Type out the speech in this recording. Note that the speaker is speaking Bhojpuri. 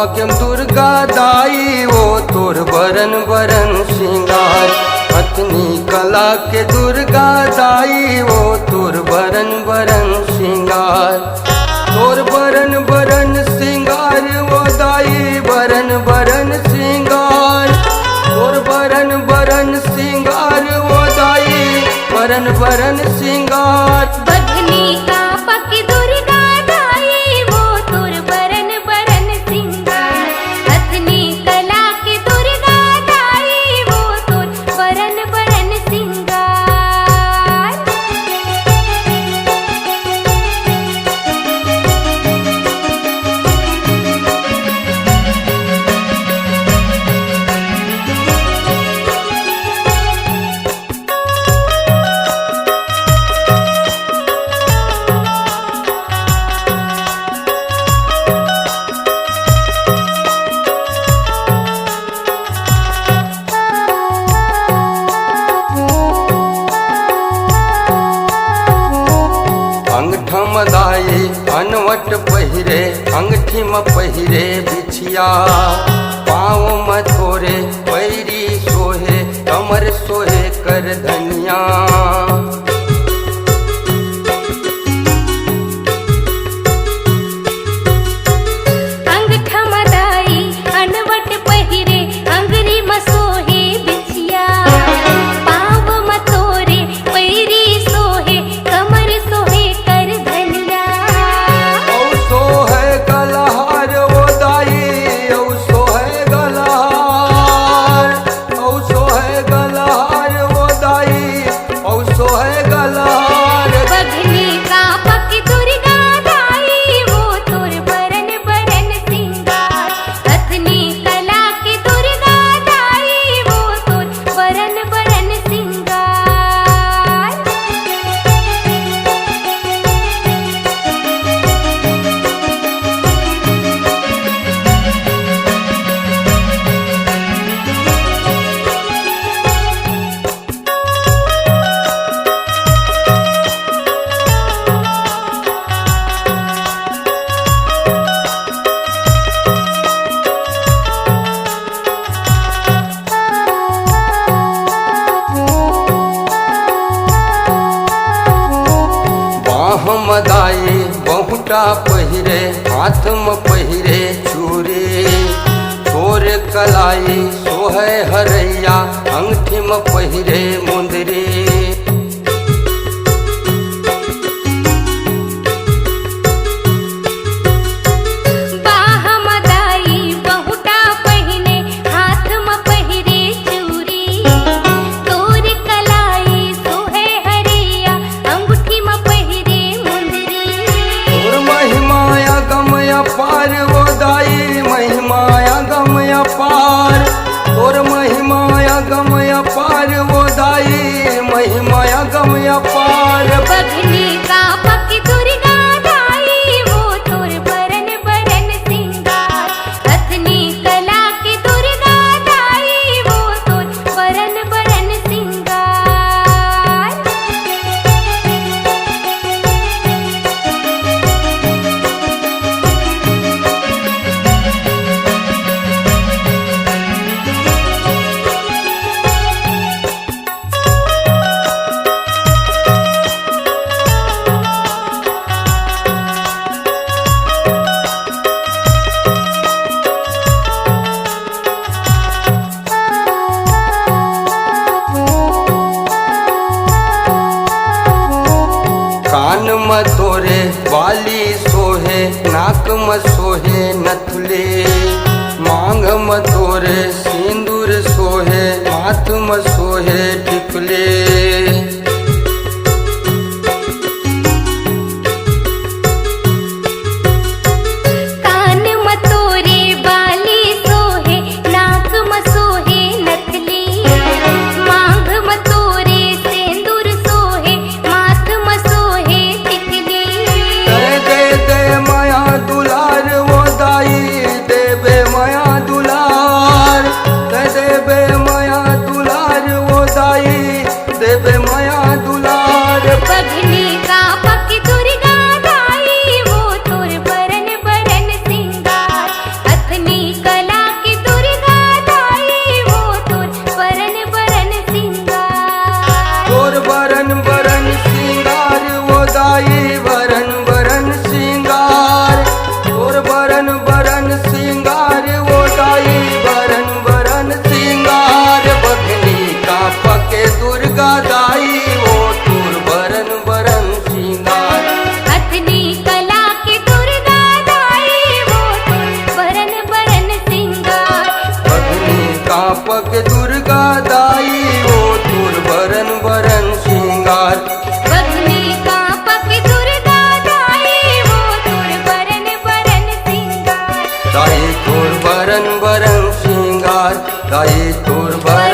केम दुर्गा दाई वो तोर बरन बरन सिंगार। हथनी कला के दुर्गा दाई वो तोर बरन बरन सिंगार। तोर बरन बरन सिंगार वो दाई बरन बरन सिंगार। तोर बरन बरन सिंगार वो दाई बरन बरन सिंगार। बघनी का पक दुर्गा दाई वो तोर बरन बरन सिंगार। हथनी कला के दुर्गा दाई वो तोर बरन बरन सिंगार। अंगठम दाई अनवट पहिरे अंगठी में पहिरे बिछिया। पाँव में थोरे पैरी सोहे कमर सोहे कर धनिया। अंगठम दाई अनवट पहिरे अंगरी में सोहे बिछिया। पाँव में तोरे पैरी सोहे कमर सोहे कर धनिया। औ सोहे गलहार वो दाई औ सोहे गलहार। औ सोहे गलहार वो दाई औ सोहे गलहार। बघनी का पक दुर्गा दाई वो तोर बरन बरन सिंगार। हथनी कला के दुर्गा दाई वो तोर बरन बरन सिंगार। बाह में दाई बहुटा पहिरे हाथ में पहिरे चूड़ी। तोर कलाई सोहे हरैया अंगठी में पहिरे मुंदरी। बाह में दाई बहुटा पहिने हाथ में पहिरे चूड़ी। तोर कलाई सोहे हरिया अंगूठी में पहिरे मुंदरी। तोर महिमाया गमया पार वो दाई महिमाया गमया पार। तोर महिमाया गमया पार वो दाई महिमाया गमया पार। बघनी का पक दुर्गा दाई वो तोर बरन बरन सिंगार। हथनी कला के दुर्गा दाई वो तोर बरन बरन सिंगार। कान में तोरे बाली सोहे नाक में सोहे नथुले। मांग में तोरे सिंदूर सोहे माथ में सोहे टिकले। कान में तोरे बाली सोहे नाक में सोहे नथली। मांग में तोरे सिंदूर सोहे माथ में सोहे टिकली। दे माया दुलार वो दाई देवे माया दुलार। दे माया दुलार वो दाई देवे कापक दुर्गा दाई वो तोर बरन बरन श्रृंगार बघनी कापक दुर्गा दाई वो तोर बरन बरन सिंगार दाई तोर बरन बरन श्रृंगार दाई तोर बरन